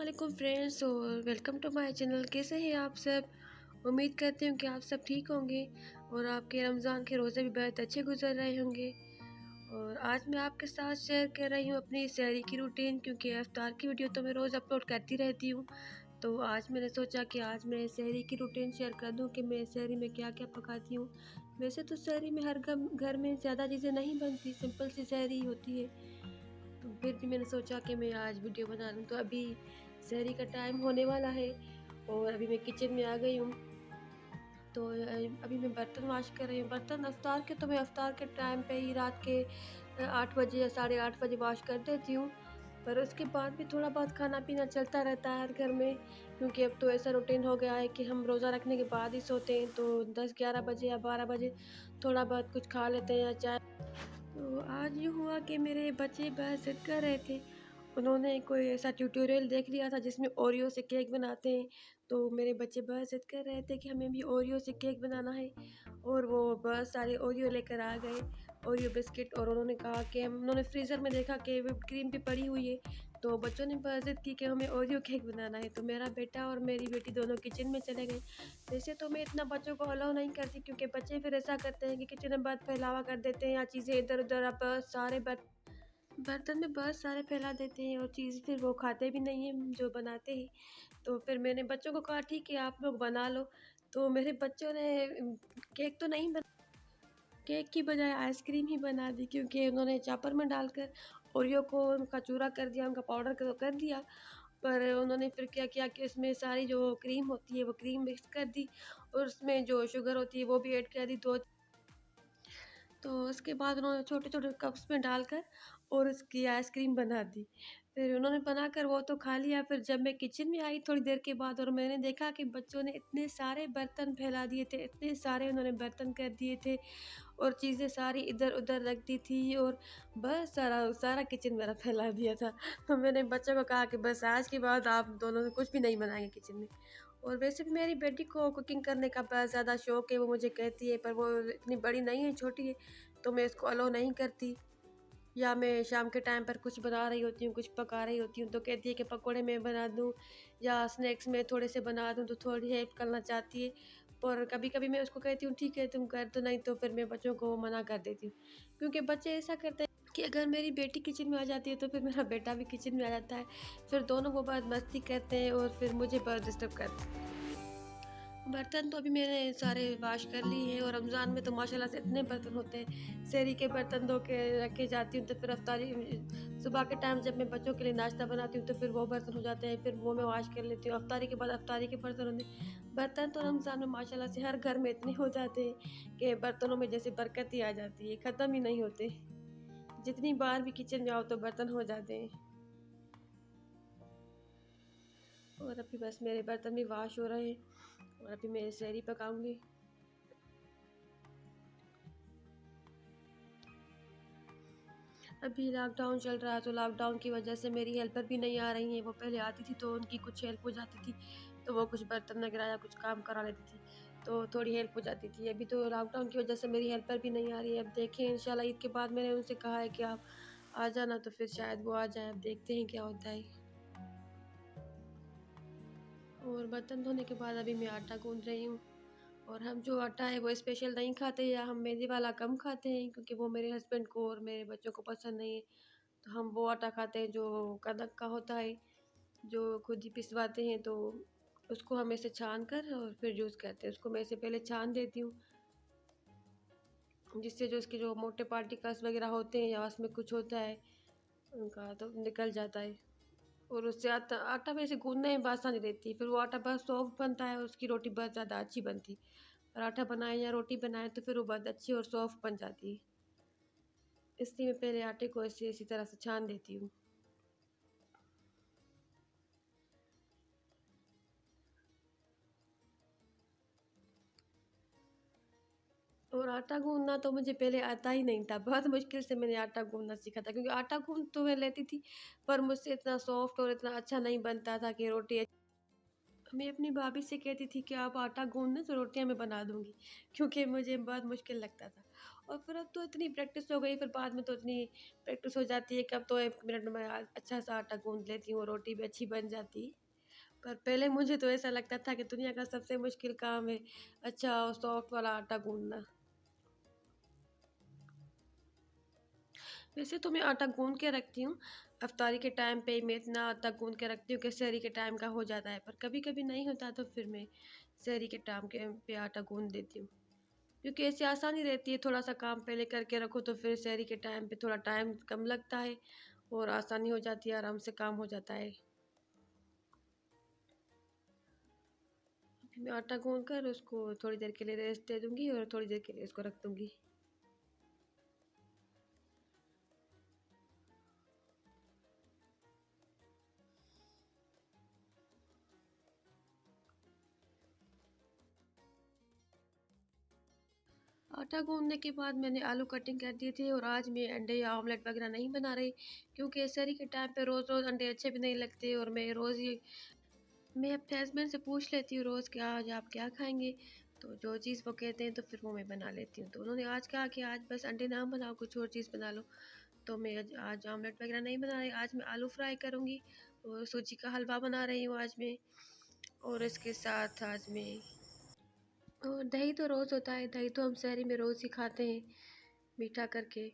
वालेकुम फ्रेंड्स और welcome to my channel. कैसे हैं आप सब? उम्मीद करती हूँ कि आप सब ठीक होंगे और आपके रमज़ान के रोज़े भी बहुत अच्छे गुजर रहे होंगे। और आज मैं आपके साथ शेयर कर रही हूँ अपनी सहरी की रूटीन, क्योंकि इफ्तार की वीडियो तो मैं रोज़ अपलोड करती रहती हूँ। तो आज मैंने सोचा कि आज मैं सहरी की रूटीन शेयर कर दूँ कि मैं सहरी में क्या क्या पकाती हूँ। वैसे तो सहरी में हर घर में ज़्यादा चीज़ें नहीं बनती, सिंपल सी सहरी होती है। तो फिर भी मैंने सोचा कि मैं आज वीडियो बना लूँ। तो अभी सहरी का टाइम होने वाला है और अभी मैं किचन में आ गई हूँ। तो अभी मैं बर्तन वॉश कर रही हूँ। बर्तन अफ्तार के तो मैं अफ्तार के टाइम पे ही रात के 8 बजे या 8:30 बजे वॉश कर देती हूँ। पर उसके बाद भी थोड़ा बहुत खाना-पीना चलता रहता है हर घर में, क्योंकि अब तो ऐसा रूटीन हो गया है कि हम रोज़ा रखने के बाद ही सोते हैं। तो 10-11 बजे या 12 बजे थोड़ा बहुत कुछ खा लेते हैं या चाय। तो आज यूँ हुआ कि मेरे बच्चे बस ज़िद कर रहे थे। उन्होंने कोई ऐसा ट्यूटोरियल देख लिया था जिसमें ओरियो से केक बनाते हैं। तो मेरे बच्चे बहुत ज़िद कर रहे थे कि हमें भी ओरियो से केक बनाना है, और वो बहुत सारे ओरियो लेकर आ गए, ओरियो बिस्किट। और उन्होंने कहा कि उन्होंने फ्रीज़र में देखा कि व्हिप्ड क्रीम भी पड़ी हुई है। तो बच्चों ने बहुत ज़िद की कि हमें ओरियो केक बनाना है। तो मेरा बेटा और मेरी बेटी दोनों किचन में चले गए। वैसे तो मैं इतना बच्चों को अलाउ नहीं करती, क्योंकि बच्चे फिर ऐसा करते हैं कि किचन में बहुत फैलावा कर देते हैं या चीज़ें इधर-उधर अब सारे बर्तन में बहुत सारे फैला देते हैं, और चीज़ फिर वो खाते भी नहीं हैं जो बनाते हैं। तो फिर मैंने बच्चों को कहा ठीक है आप लोग बना लो। तो मेरे बच्चों ने केक तो नहीं बना, केक की बजाय आइसक्रीम ही बना दी, क्योंकि उन्होंने चॉपर में डालकर ओरियो को उनका चूरा कर दिया, उनका पाउडर कर दिया। पर उन्होंने फिर क्या किया कि उसमें सारी जो क्रीम होती है वो क्रीम मिक्स कर दी, और उसमें जो शुगर होती है वो भी ऐड कर दी। तो उसके बाद उन्होंने छोटे-छोटे कप्स में डालकर और उसकी आइसक्रीम बना दी। फिर उन्होंने बनाकर वो तो खा लिया। फिर जब मैं किचन में आई थोड़ी देर के बाद, और मैंने देखा कि बच्चों ने इतने सारे बर्तन फैला दिए थे, इतने सारे उन्होंने बर्तन कर दिए थे, और चीज़ें सारी इधर-उधर रख दी थी, और बहुत सारा सारा किचन मेरा फैला दिया था। तो मैंने बच्चों को कहा कि बस आज के बाद आप दोनों कुछ भी नहीं बनाएँगे किचन में। और वैसे भी मेरी बेटी को कुकिंग करने का बहुत ज़्यादा शौक है, वो मुझे कहती है, पर वो इतनी बड़ी नहीं है, छोटी है, तो मैं इसको अलाउ नहीं करती। या मैं शाम के टाइम पर कुछ बना रही होती हूँ, कुछ पका रही होती हूँ, तो कहती है कि पकोड़े मैं बना दूँ या स्नैक्स में थोड़े से बना दूँ, तो थोड़ी हेल्प करना चाहती है। और कभी-कभी मैं उसको कहती हूँ ठीक है तुम कर दो, नहीं तो फिर मैं बच्चों को मना कर देती हूँ। क्योंकि बच्चे ऐसा करते हैं कि अगर मेरी बेटी किचन में आ जाती है तो फिर मेरा बेटा भी किचन में आ जाता है। फिर दोनों वो बहुत मस्ती करते हैं और फिर मुझे बहुत डिस्टर्ब करते हैं। बर्तन तो अभी मैंने सारे वॉश कर लिए हैं, और रमज़ान में तो माशाल्लाह से इतने बर्तन होते हैं। सहरी के बर्तन धो के रख के जाती हूँ, तो फिर अफ्तारी सुबह के टाइम जब मैं बच्चों के लिए नाश्ता बनाती हूँ तो फिर वो बर्तन हो जाते हैं, फिर वो मैं वॉश कर लेती हूँ। अफ्तारी के बाद अफ्तारी के बर्तन होते हैं। बर्तन तो रमज़ान में माशाल्लाह से हर घर में इतने हो जाते हैं कि बर्तनों में जैसे बरकत ही आ जाती है, ख़त्म ही नहीं होते। जितनी बार भी किचन में आओ तो बर्तन हो जाते हैं। और अभी बस मेरे बर्तन भी वॉश हो रहे हैं, और अभी मैं सहरी पकाऊँगी। अभी लॉकडाउन चल रहा है, तो लॉकडाउन की वजह से मेरी हेल्पर भी नहीं आ रही हैं। वो पहले आती थी तो उनकी कुछ हेल्प हो जाती थी, तो वो कुछ बर्तन वगैरह या कुछ काम करा लेती थी, तो थोड़ी हेल्प हो जाती थी। अभी तो लॉकडाउन की वजह से मेरी हेल्पर भी नहीं आ रही है। अब देखें इंशाल्लाह ईद के बाद मैंने उनसे कहा है कि आप आ जाना, तो फिर शायद वो आ जाएँ। अब देखते हैं क्या होता है। और बर्तन धोने के बाद अभी मैं आटा गूँध रही हूँ। और हम जो आटा है वो स्पेशल नहीं खाते, या हम मैदे वाला कम खाते हैं, क्योंकि वो मेरे हस्बैंड को और मेरे बच्चों को पसंद नहीं है। तो हम वो आटा खाते हैं जो कनक का होता है, जो खुद ही पिसवाते हैं। तो उसको हम ऐसे छान कर और फिर यूज़ करते हैं। उसको मैं ऐसे पहले छान देती हूँ, जिससे जो उसके जो मोटे पार्टिकल्स वगैरह होते हैं या उसमें कुछ होता है उनका तो निकल जाता है। और उससे आटा आटा वैसे गूँथने में आसानी रहती है, फिर वो आटा बहुत सॉफ्ट बनता है और उसकी रोटी बहुत ज़्यादा अच्छी बनती है। पराठा बनाएँ या रोटी बनाएँ तो फिर वो बहुत अच्छी और सॉफ्ट बन जाती है। इसलिए मैं पहले आटे को ऐसे इसी तरह से छान देती हूँ। और आटा गूँथना तो मुझे पहले आता ही नहीं था, बहुत मुश्किल से मैंने आटा गूँथना सीखा था, क्योंकि आटा गूँथ तो मैं लेती थी, पर मुझसे इतना सॉफ्ट और इतना अच्छा नहीं बनता था कि रोटी। मैं अपनी भाभी से कहती थी कि आप आटा गूँथ दें तो रोटियाँ मैं बना दूँगी, क्योंकि मुझे बहुत मुश्किल लगता था। और फिर अब तो इतनी प्रैक्टिस हो गई, फिर बाद में तो इतनी प्रैक्टिस हो जाती है कि अब तो 1 मिनट में अच्छा सा आटा गूँध लेती हूँ, रोटी भी अच्छी बन जाती है। पर पहले मुझे तो ऐसा लगता था कि दुनिया का सबसे मुश्किल काम है अच्छा और सॉफ्ट वाला आटा गूँधना। वैसे तो मैं आटा गूँध के रखती हूँ, इफ्तारी के टाइम पे मैं इतना आटा गूँध के रखती हूँ कि सहरी के टाइम का हो जाता है, पर कभी-कभी नहीं होता तो फिर मैं सहरी के टाइम के पे आटा गूँध देती हूँ। क्योंकि ऐसे आसानी रहती है, थोड़ा-सा काम पहले करके रखो तो फिर सहरी के टाइम पे थोड़ा टाइम कम लगता है और आसानी हो जाती है, आराम से काम हो जाता है। अभी मैं आटा गूँध कर उसको थोड़ी देर के लिए रेस्ट दे दूँगी और थोड़ी देर के लिए इसको रख दूँगी। आटा गूँधने के बाद मैंने आलू कटिंग कर दिए थे और आज मैं अंडे या ऑमलेट वगैरह नहीं बना रही, क्योंकि सहरी के टाइम पे रोज़-रोज़ अंडे अच्छे भी नहीं लगते और मैं अपने हस्बैंड से पूछ लेती हूँ रोज़ कि आज आप क्या खाएँगे? तो जो चीज़ वो कहते हैं तो फिर वो मैं बना लेती हूँ। तो उन्होंने आज कहा कि आज बस अंडे ना बनाओ, कुछ और चीज़ बना लो। तो मैं आज ऑमलेट वगैरह नहीं बना रही, आज मैं आलू फ्राई करूँगी और सूजी का हलवा बना रही हूँ आज मैं। और इसके साथ आज मैं और दही तो रोज़ होता है, दही तो हम सहरी में रोज़ ही खाते हैं मीठा करके।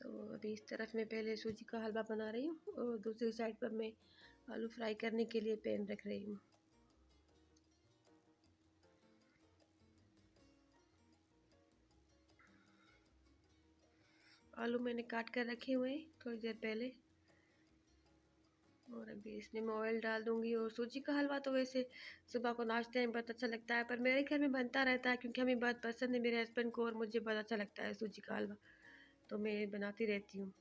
तो अभी इस तरफ मैं पहले सूजी का हलवा बना रही हूँ और दूसरी साइड पर मैं आलू फ्राई करने के लिए पैन रख रही हूँ। आलू मैंने काट कर रखे हुए हैं थोड़ी देर पहले और अभी इसमें मैं ऑयल डाल दूँगी। और सूजी का हलवा तो वैसे सुबह को नाश्ते में बहुत अच्छा लगता है, पर मेरे घर में बनता रहता है क्योंकि हमें बहुत पसंद है मेरे हस्बैंड को और मुझे बहुत अच्छा लगता है सूजी का हलवा, तो मैं बनाती रहती हूँ।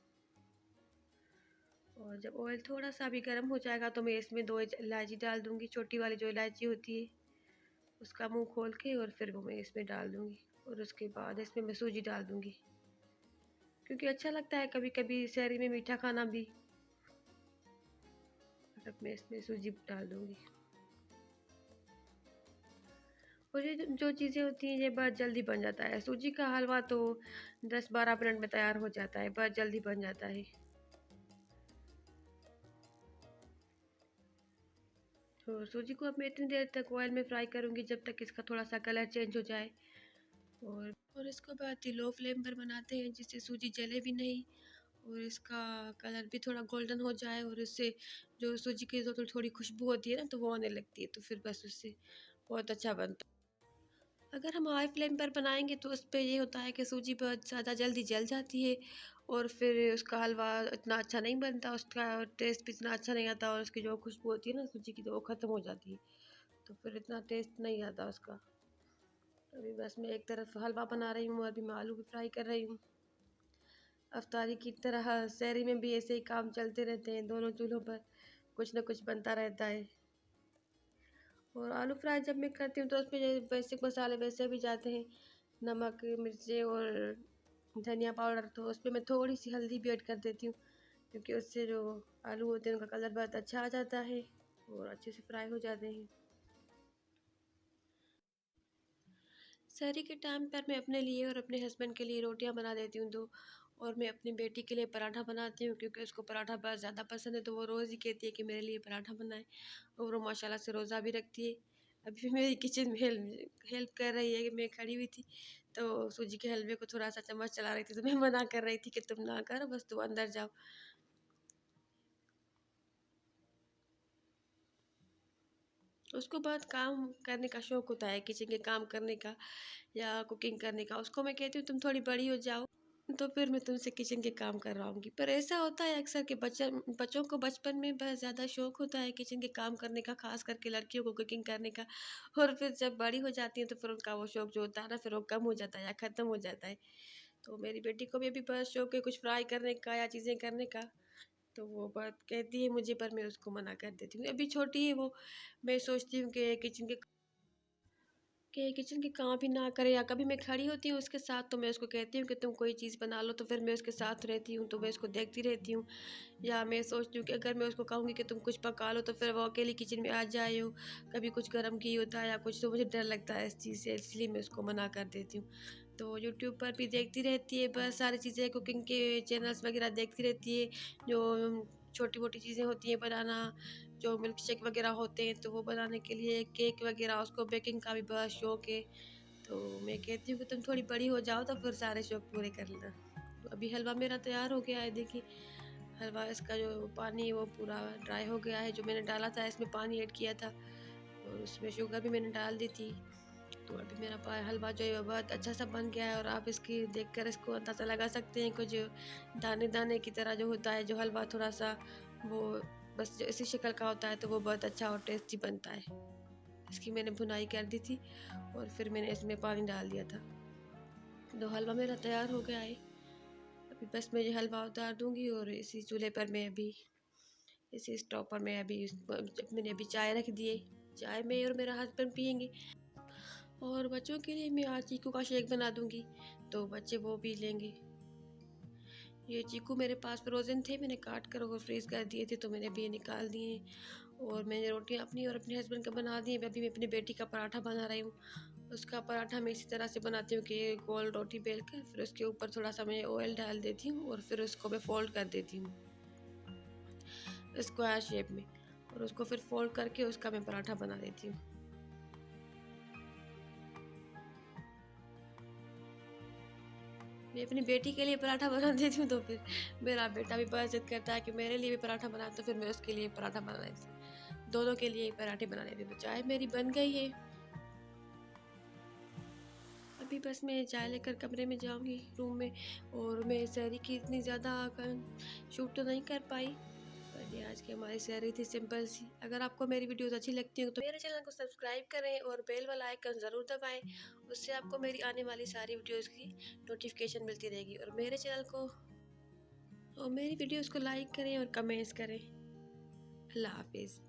और जब ऑयल थोड़ा सा भी गर्म हो जाएगा तो मैं इसमें 2 इलायची डाल दूँगी, छोटी वाली जो इलायची होती है उसका मुँह खोल के और फिर वो मैं इसमें डाल दूँगी और उसके बाद इसमें मैं सूजी डाल दूँगी, क्योंकि अच्छा लगता है कभी-कभी सहरी में मीठा खाना भी। और अब मैं इसमें सूजी डाल दूँगी। और ये जो चीज़ें होती हैं ये बहुत जल्दी बन जाता है। सूजी का हलवा तो 10-12 मिनट में तैयार हो जाता है, बहुत जल्दी बन जाता है। तो सूजी को अब मैं इतनी देर तक ऑयल में फ्राई करूँगी जब तक इसका थोड़ा-सा कलर चेंज हो जाए। और इसको बहुत ही लो फ्लेम पर बनाते हैं जिससे सूजी जले भी नहीं और इसका कलर भी थोड़ा गोल्डन हो जाए और इससे जो सूजी की जो थोड़ी खुशबू होती है ना तो वो आने लगती है, तो फिर बस उससे बहुत अच्छा बनता है। अगर हम हाई फ्लेम पर बनाएंगे तो उस पे ये होता है कि सूजी बहुत ज़्यादा जल्दी जल जाती है और फिर उसका हलवा इतना अच्छा नहीं बनता, उसका टेस्ट भी इतना अच्छा नहीं आता और उसकी जो खुशबू होती है ना सूजी की तो वो ख़त्म हो जाती है, तो फिर इतना टेस्ट नहीं आता उसका। अभी बस मैं एक तरफ हलवा बना रही हूँ, अभी मैं आलू भी फ्राई कर रही हूँ। अफ्तारी की तरह सहरी में भी ऐसे ही काम चलते रहते हैं, दोनों चूल्हों पर कुछ न कुछ बनता रहता है। और आलू फ्राई जब मैं करती हूँ तो उसमें ये बेसिक मसाले वैसे भी जाते हैं, नमक, मिर्चें और धनिया पाउडर, तो उसमें मैं थोड़ी सी हल्दी भी ऐड कर देती हूँ क्योंकि उससे जो आलू होते हैं उनका कलर बहुत अच्छा आ जाता है और अच्छे से फ्राई हो जाते हैं। सहरी के टाइम पर मैं अपने लिए और अपने हस्बैंड के लिए रोटियां बना देती हूँ 2, और मैं अपनी बेटी के लिए पराठा बनाती हूँ क्योंकि उसको पराठा बहुत ज़्यादा पसंद है, तो वो रोज़ ही कहती है कि मेरे लिए पराठा बनाए और वो माशाल्लाह से रोज़ा भी रखती है। अभी भी मेरी किचन में हेल्प कर रही है कि मैं खड़ी हुई थी तो सूजी के हलवे को थोड़ा सा चम्मच चला रही थी तो मैं मना कर रही थी कि तुम ना करो, बस तुम अंदर जाओ। उसको बहुत काम करने का शौक होता है, किचन के काम करने का या कुकिंग करने का। उसको मैं कहती हूँ तुम थोड़ी बड़ी हो जाओ तो फिर मैं तुमसे किचन के काम करवाऊँगी। पर ऐसा होता है अक्सर कि बच्चों को बचपन में बहुत ज़्यादा शौक होता है किचन के काम करने का, ख़ास करके लड़कियों को कुकिंग करने का। और फिर जब बड़ी हो जाती हैं तो फिर उनका वो शौक जो होता है ना फिर वो कम हो जाता है या ख़त्म हो जाता है। तो मेरी बेटी को भी अभी बहुत शौक है कुछ फ्राई करने का या चीज़ें करने का, तो वो बहुत कहती है मुझे, पर मैं उसको मना कर देती हूँ। अभी छोटी है वो, मैं सोचती हूँ कि किचन के काम भी ना करे, या कभी मैं खड़ी होती हूँ उसके साथ तो मैं उसको कहती हूँ कि तुम कोई चीज़ बना लो, तो फिर मैं उसके साथ रहती हूँ तो मैं उसको देखती रहती हूँ। या मैं सोचती हूँ कि अगर मैं उसको कहूँगी कि तुम कुछ पका लो तो फिर वो अकेली किचन में आ जाए कभी कुछ गर्म की होता है या कुछ, तो मुझे डर लगता है इस चीज़ से, इसलिए मैं उसको मना कर देती हूँ। तो यूट्यूब पर भी देखती रहती है, बस सारी चीज़ें कुकिंग के चैनल्स वगैरह देखती रहती है। जो छोटी मोटी चीज़ें होती हैं बनाना, जो मिल्क शेक वगैरह होते हैं तो वो बनाने के लिए, केक वगैरह, उसको बेकिंग का भी बहुत शौक़ है। तो मैं कहती हूँ कि तुम थोड़ी बड़ी हो जाओ तो फिर सारे शौक़ पूरे कर लेना। तो अभी हलवा मेरा तैयार हो गया है, देखिए हलवा, इसका जो पानी है वो पूरा ड्राई हो गया है। जो मैंने डाला था इसमें पानी ऐड किया था और उसमें शुगर भी मैंने डाल दी थी। तो अभी मेरा हलवा जो है बहुत अच्छा सा बन गया है और आप इसकी देखकर इसको अंदाज़ा लगा सकते हैं कि जो दाने दाने की तरह जो होता है जो हलवा, थोड़ा सा वो बस इसी शक्ल का होता है, तो वो बहुत अच्छा और टेस्टी बनता है। इसकी मैंने भुनाई कर दी थी और फिर मैंने इसमें पानी डाल दिया था। तो हलवा मेरा तैयार हो गया है। अभी बस मैं ये हलवा उतार दूँगी और इसी चूल्हे पर मैं अभी, इसी स्टोव पर मैं अभी मैंने अभी चाय रख दी है। चाय मैं और मेरा हस्बैंड पियेंगे और बच्चों के लिए मैं आज चीकू का शेक बना दूँगी, तो बच्चे वो पी लेंगे। ये चीकू मेरे पास फ्रोज़न थे, मैंने काट कर और फ्रीज़ कर दिए थे, तो मैंने अभी ये निकाल दिए और मैंने रोटियाँ अपनी और अपने हस्बैंड का बना दी। अभी मैं अपनी बेटी का पराठा बना रही हूँ। उसका पराठा मैं इसी तरह से बनाती हूँ कि गोल रोटी बेल कर फिर उसके ऊपर थोड़ा सा मैं ऑयल डाल देती हूँ और फिर उसको मैं फोल्ड कर देती हूँ स्क्वायर शेप में, और उसको फिर फोल्ड करके उसका मैं पराठा बना देती हूँ। मैं अपनी बेटी के लिए पराठा बना देती हूँ, तो फिर मेरा बेटा भी बहुत जिद करता है कि मेरे लिए भी पराठा बना, तो फिर मैं उसके लिए पराठा बना देती हूँ। दोनों के लिए पराठे बना देती हूँ। तो चाय मेरी बन गई है। अभी बस मैं चाय लेकर कमरे में जाऊंगी, रूम में, और मैं सहरी की इतनी ज़्यादा शूट तो नहीं कर पाई, पर ये आज की हमारी सहरी थी सिंपल सी। अगर आपको मेरी वीडियोस अच्छी लगती हैं तो मेरे चैनल को सब्सक्राइब करें और बेल वाला आइकन ज़रूर दबाएं, उससे आपको मेरी आने वाली सारी वीडियोस की नोटिफिकेशन मिलती रहेगी। और मेरे चैनल को और मेरी वीडियोस को लाइक करें और कमेंट्स करें। अल्लाह हाफिज़।